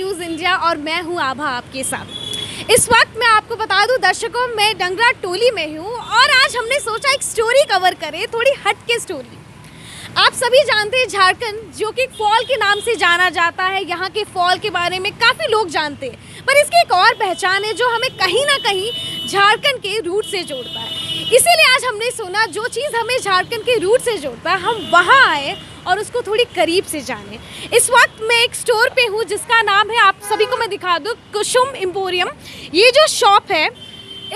News India और मैं हूं आभा आपके साथ। इस वक्त मैं आपको बता दूं दर्शकों, मैं डंगरा टोली में हूं और आज हमने सोचा एक स्टोरी कवर करें, थोड़ी हट के स्टोरी। आप सभी जानते हैं झारखंड जो कि फॉल के नाम से जाना जाता है, यहाँ के फॉल के बारे में काफ़ी लोग जानते हैं, पर इसकी एक और पहचान है जो हमें कहीं ना कहीं झारखंड के रूट से जोड़ता है। इसीलिए आज हमने सोचा जो चीज़ हमें झारखंड के रूट से जोड़ता है हम वहाँ आए और उसको थोड़ी करीब से जाने। इस वक्त मैं एक स्टोर पे हूँ जिसका नाम है, आप सभी को मैं दिखा दूँ, कुसुम एम्पोरियम। ये जो शॉप है,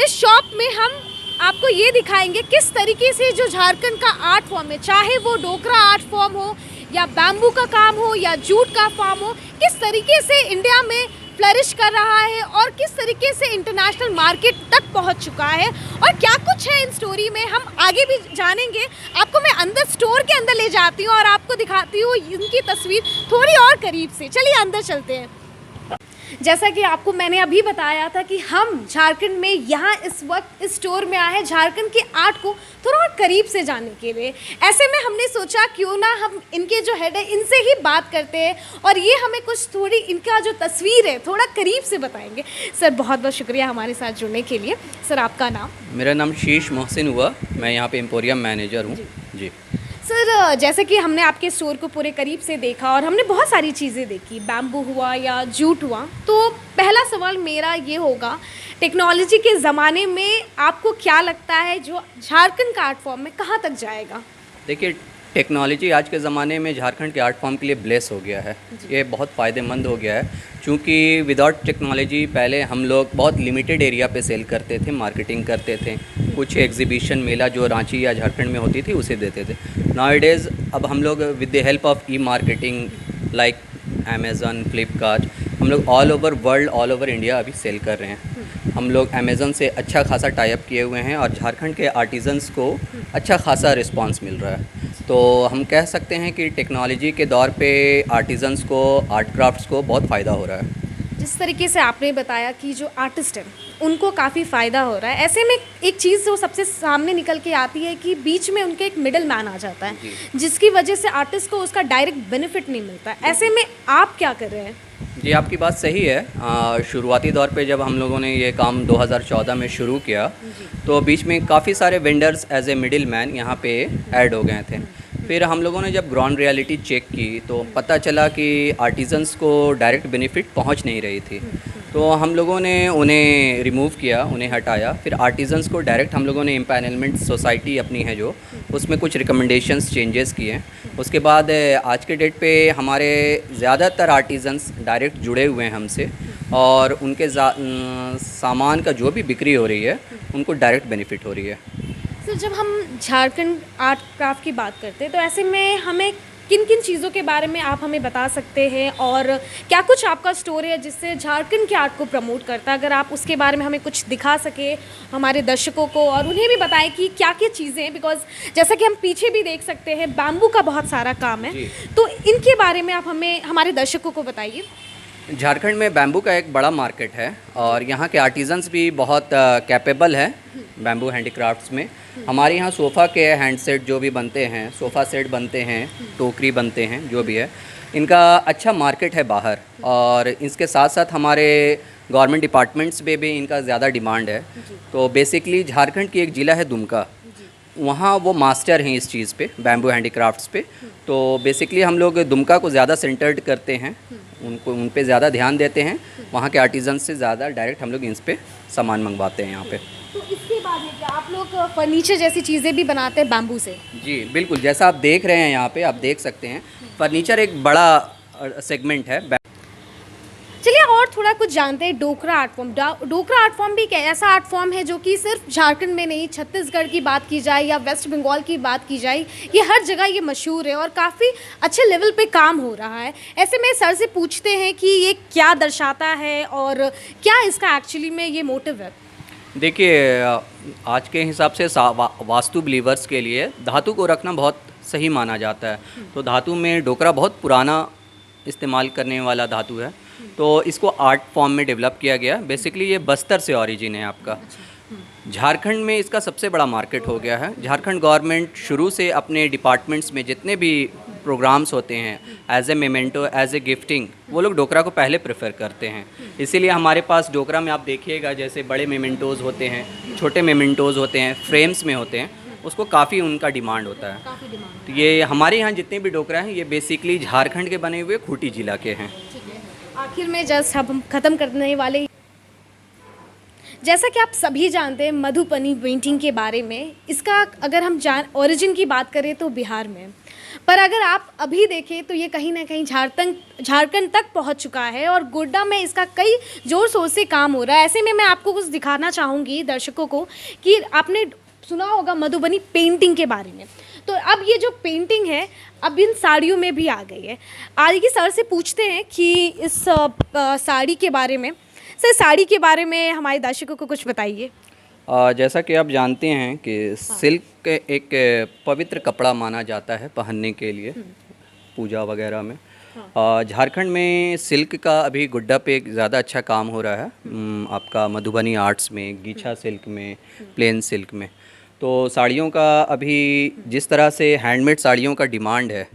इस शॉप में हम आपको ये दिखाएंगे किस तरीके से जो झारखंड का आर्ट फॉर्म है, चाहे वो डोकरा आर्ट फॉर्म हो या बैम्बू का काम हो या जूट का फॉर्म हो, किस तरीके से इंडिया में फ्लरिश कर रहा है और किस तरीके से इंटरनेशनल मार्केट तक पहुंच चुका है और क्या कुछ है इन स्टोरी में हम आगे भी जानेंगे। आपको मैं अंदर स्टोर के अंदर ले जाती हूँ और आपको दिखाती हूँ इनकी तस्वीर थोड़ी और करीब से। चलिए अंदर चलते हैं। जैसा कि आपको मैंने अभी बताया था कि हम झारखंड में यहाँ इस वक्त इस स्टोर में आए हैं झारखंड के आर्ट को थोड़ा और करीब से जानने के लिए। ऐसे में हमने सोचा क्यों ना हम इनके जो हेड है इनसे ही बात करते हैं और ये हमें कुछ थोड़ी इनका जो तस्वीर है थोड़ा करीब से बताएंगे। सर बहुत बहुत शुक्रिया हमारे साथ जुड़ने के लिए। सर आपका नाम? मेरा नाम शीश मोहसिन हुआ, मैं यहाँ पे एम्पोरियम मैनेजर हूँ जी। सर जैसे कि हमने आपके स्टोर को पूरे करीब से देखा और हमने बहुत सारी चीज़ें देखी, बैम्बू हुआ या जूट हुआ, तो पहला सवाल मेरा ये होगा, टेक्नोलॉजी के ज़माने में आपको क्या लगता है जो झारखंड का आर्ट फॉर्म में कहाँ तक जाएगा? देखिए, टेक्नोलॉजी आज के ज़माने में झारखंड के आर्ट फॉर्म के लिए ब्लेस हो गया है। ये बहुत फ़ायदेमंद हो गया है क्योंकि विदाउट टेक्नोलॉजी पहले हम लोग बहुत लिमिटेड एरिया पे सेल करते थे, मार्केटिंग करते थे, कुछ एग्जीबिशन मेला जो रांची या झारखंड में होती थी उसे देते थे। नाउअडेज़ अब हम लोग with the help of E marketing like Amazon, Flipkart, हम लोग all over world, all over India अभी सेल कर रहे हैं। हम लोग अमेज़न से अच्छा खासा टाई अप किए हुए हैं और झारखंड के आर्टिजन्स को अच्छा खासा रिस्पांस मिल रहा है। तो हम कह सकते हैं कि टेक्नोलॉजी के दौर पे आर्टिजन्स को, आर्ट क्राफ्ट्स को बहुत फ़ायदा हो रहा है। जिस तरीके से आपने बताया कि जो आर्टिस्ट हैं उनको काफ़ी फ़ायदा हो रहा है, ऐसे में एक चीज़ जो सबसे सामने निकल के आती है कि बीच में उनके एक मिडल मैन आ जाता है जिसकी वजह से आर्टिस्ट को उसका डायरेक्ट बेनिफिट नहीं मिलता है। ऐसे में आप क्या कर रहे हैं? जी, आपकी बात सही है। शुरुआती दौर पे जब हम लोगों ने ये काम 2014 में शुरू किया तो बीच में काफ़ी सारे vendors as a middle man यहाँ पे ऐड हो गए थे। फिर हम लोगों ने जब ग्राउंड रियलिटी चेक की तो पता चला कि आर्टिजन्स को डायरेक्ट बेनिफिट पहुँच नहीं रही थी। तो हम लोगों ने उन्हें रिमूव किया, उन्हें हटाया। फिर आर्टिजन्स को डायरेक्ट हम लोगों ने एम्पैनलमेंट सोसाइटी अपनी है जो, उसमें कुछ रिकमेंडेशंस चेंजेस किए। उसके बाद आज के डेट पे हमारे ज़्यादातर आर्टिजन्स डायरेक्ट जुड़े हुए हैं हमसे और उनके सामान का जो भी बिक्री हो रही है उनको डायरेक्ट बेनिफिट हो रही है। सर जब हम झारखंड आर्ट क्राफ्ट की बात करते हैं तो ऐसे में हमें किन किन चीज़ों के बारे में आप हमें बता सकते हैं और क्या कुछ आपका स्टोर है जिससे झारखंड के आर्ट को प्रमोट करता है? अगर आप उसके बारे में हमें कुछ दिखा सके हमारे दर्शकों को और उन्हें भी बताएं कि क्या क्या चीज़ें हैं, बिकॉज जैसा कि हम पीछे भी देख सकते हैं बैम्बू का बहुत सारा काम है, तो इनके बारे में आप हमें हमारे दर्शकों को बताइए। झारखंड में बैम्बू का एक बड़ा मार्केट है और यहाँ के आर्टिजन्स भी बहुत कैपेबल हैं बैम्बू हैंडीक्राफ्ट्स में। हमारे यहाँ सोफ़ा के हैंड सेट जो भी बनते हैं, सोफ़ा सेट बनते हैं, टोकरी बनते हैं, जो भी है, इनका अच्छा मार्केट है बाहर। और इसके साथ साथ हमारे गवर्नमेंट डिपार्टमेंट्स में भी इनका ज़्यादा डिमांड है। तो बेसिकली झारखंड की एक ज़िला है दुमका, वहाँ वो मास्टर हैं इस चीज़ पे, बैम्बू हैंडीक्राफ्ट्स पे। तो बेसिकली हम लोग दुमका को ज़्यादा सेंटर्ड करते हैं, उन पे ज़्यादा ध्यान देते हैं। वहाँ के आर्टिजन से ज़्यादा डायरेक्ट हम लोग इन पे सामान मंगवाते हैं यहाँ पे। तो इसके बाद में क्या आप लोग फर्नीचर जैसी चीज़ें भी बनाते हैं बैम्बू से? जी बिल्कुल, जैसा आप देख रहे हैं यहाँ पे, आप देख सकते हैं फर्नीचर एक बड़ा सेगमेंट है। चलिए और थोड़ा कुछ जानते हैं डोकरा आर्ट फॉर्म। डोकरा आर्ट फॉर्म भी एक ऐसा आर्ट फॉर्म है जो कि सिर्फ झारखंड में नहीं, छत्तीसगढ़ की बात की जाए या वेस्ट बंगाल की बात की जाए, ये हर जगह ये मशहूर है और काफ़ी अच्छे लेवल पे काम हो रहा है। ऐसे में सर से पूछते हैं कि ये क्या दर्शाता है और क्या इसका एक्चुअली में ये मोटिव है? देखिए, आज के हिसाब से वास्तु बिलीवर्स के लिए धातु को रखना बहुत सही माना जाता है। तो धातु में डोकरा बहुत पुराना इस्तेमाल करने वाला धातु है, तो इसको आर्ट फॉर्म में डेवलप किया गया। बेसिकली ये बस्तर से ओरिजिन है आपका। झारखंड में इसका सबसे बड़ा मार्केट हो गया है। झारखंड गवर्नमेंट शुरू से अपने डिपार्टमेंट्स में जितने भी प्रोग्राम्स होते हैं as a memento, as a gifting, वो लोग डोकरा को पहले प्रेफर करते हैं। इसीलिए हमारे पास डोकरा में आप देखिएगा जैसे बड़े मेमेंटोज़ होते हैं, छोटे मेमेंटोज़ होते हैं, फ्रेम्स में होते हैं, उसको काफ़ी उनका डिमांड होता है। काफ़ी डिमांड। तो ये हमारे यहाँ जितने भी डोकरा हैं ये बेसिकली झारखंड के बने हुए खूंटी जिला के हैं। ठीक है, आखिर में जस्ट हम ख़त्म करने वाले, जैसा कि आप सभी जानते हैं मधुबनी पेंटिंग के बारे में, इसका अगर हम ओरिजिन की बात करें तो बिहार में, पर अगर आप अभी देखें तो ये कहीं ना कहीं झारखंड तक पहुंच चुका है और गोड्डा में इसका कई जोर शोर से काम हो रहा है। ऐसे में मैं आपको कुछ दिखाना चाहूँगी दर्शकों को कि आपने सुना होगा मधुबनी पेंटिंग के बारे में। तो अब ये जो पेंटिंग है अब इन साड़ियों में भी आ गई है। आगे सर से पूछते हैं कि इस साड़ी के बारे में, सर साड़ी के बारे में हमारे दर्शकों को कुछ बताइए। जैसा कि आप जानते हैं कि सिल्क एक पवित्र कपड़ा माना जाता है पहनने के लिए पूजा वगैरह में। झारखंड में सिल्क का अभी गुड्डा पे एक ज़्यादा अच्छा काम हो रहा है, आपका मधुबनी आर्ट्स में, गीछा सिल्क में, प्लेन सिल्क में। तो साड़ियों का अभी जिस तरह से हैंडमेड साड़ियों का डिमांड है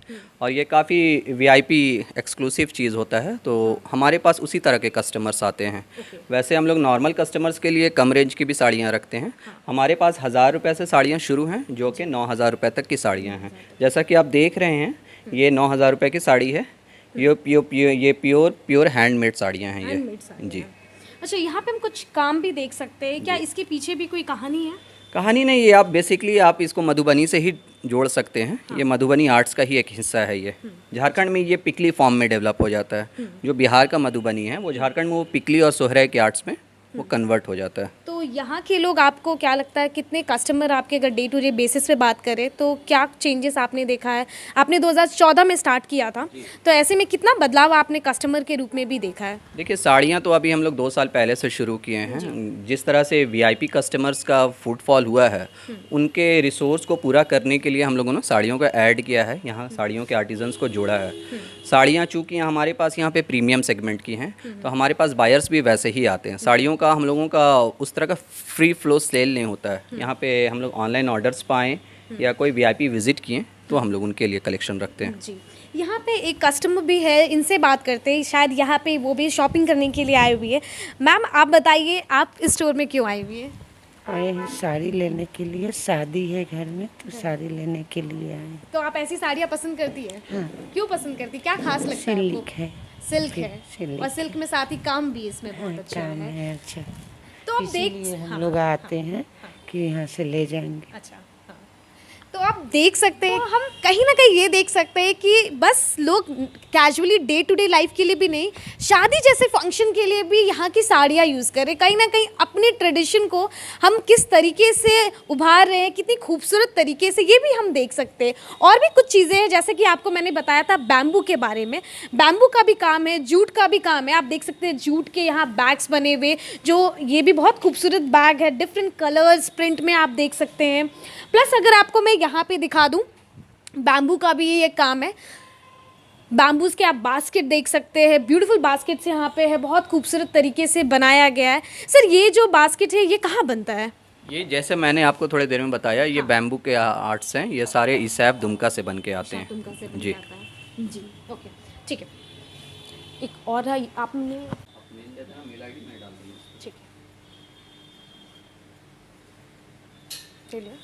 और ये काफ़ी वीआईपी एक्सक्लूसिव चीज़ होता है, तो हमारे पास उसी तरह के कस्टमर्स आते हैं। वैसे हम लोग नॉर्मल कस्टमर्स के लिए कम रेंज की भी साड़ियाँ रखते हैं। हमारे पास 1000 रुपये से साड़ियाँ शुरू हैं जो कि 9000 रुपये तक की साड़ियाँ हैं। जैसा कि आप देख रहे हैं ये 9000 रुपये की साड़ी है। ये प्योर हैंडमेड साड़ियाँ हैं ये जी। अच्छा, यहाँ पे हम कुछ काम भी देख सकते हैं क्या? इसके पीछे भी कोई कहानी है? कहानी नहीं, ये आप बेसिकली आप इसको मधुबनी से ही जोड़ सकते हैं। ये मधुबनी आर्ट्स का ही एक हिस्सा है। ये झारखंड में ये पिकली फॉर्म में डेवलप हो जाता है। जो बिहार का मधुबनी है वो झारखंड में वो पिकली और सोहराय के आर्ट्स में वो कन्वर्ट हो जाता है। तो यहाँ के लोग, आपको क्या लगता है कितने कस्टमर आपके अगर डे टू डे बेसिस पे बात करें तो क्या चेंजेस आपने देखा है? आपने 2014 में स्टार्ट किया था, तो ऐसे में कितना बदलाव आपने कस्टमर के रूप में भी देखा है? देखिए साड़ियाँ तो अभी हम लोग 2 साल पहले से शुरू किए हैं। जिस तरह से वीआईपी कस्टमर्स का फुटफॉल हुआ है उनके रिसोर्स को पूरा करने के लिए हम लोगों ने साड़ियों को ऐड किया है, यहाँ साड़ियों के आर्टिजन्स को जोड़ा है। साड़ियाँ चूँकि हमारे पास यहाँ पे प्रीमियम सेगमेंट की हैं तो हमारे पास बायर्स भी वैसे ही आते हैं। साड़ियों का हम लोगों का उस तरह का फ्री फ्लो सेल नहीं होता है। यहाँ पे हम लोग ऑनलाइन ऑर्डर्स पाएँ या कोई वीआईपी विजिट किए तो हम लोग उनके लिए कलेक्शन रखते हैं जी। यहाँ पे एक कस्टमर भी है, इनसे बात करते हैं, शायद यहाँ पे वो भी शॉपिंग करने के लिए आए हुए हैं। मैम आप बताइए, आप इस स्टोर में क्यों आई हुई है? आए हैं साड़ी लेने के लिए, शादी है घर में तो साड़ी लेने के लिए आए। तो आप ऐसी साड़ियाँ पसंद करती है? हाँ। क्यों पसंद करती, क्या खास लगता है सिल्क आपको? है। सिल्क है सिल्क और सिल्क में साथ ही काम भी इसमें बहुत अच्छा काम है। है अच्छा। तो आप देख, इसीलिए हम हाँ, लोग आते हैं कि यहाँ से ले जाएंगे। अच्छा हाँ। तो आप देख सकते हैं, हम कहीं ना कहीं ये देख सकते हैं कि बस लोग casually day to day life के लिए भी नहीं, शादी जैसे फंक्शन के लिए भी यहाँ की साड़ियाँ यूज़ करें। कहीं ना कहीं अपने ट्रेडिशन को हम किस तरीके से उभार रहे हैं, कितनी खूबसूरत तरीके से, ये भी हम देख सकते हैं। और भी कुछ चीज़ें हैं, जैसे कि आपको मैंने बताया था बैम्बू के बारे में। बैम्बू का भी काम है, जूट का भी काम है। आप देख सकते हैं जूट के यहाँ बैग्स बने हुए, जो ये भी बहुत खूबसूरत बैग है, डिफरेंट कलर्स प्रिंट में आप देख सकते हैं। प्लस अगर आपको मैं यहाँ पे दिखा दूँ, बैम्बू का भी ये काम है। बैम्बूज के आप बास्केट देख सकते हैं, ब्यूटीफुल बास्केट्स यहाँ पे है, बहुत खूबसूरत तरीके से बनाया गया है। सर ये जो बास्केट है ये कहाँ बनता है? ये जैसे मैंने आपको थोड़ी देर में बताया, ये बैम्बू के आर्ट्स हैं। ये सारे ईसैप दुमका से बन के आते हैं जी। जी ओके ठीक है। एक और है, आपने ठीक है चलिए।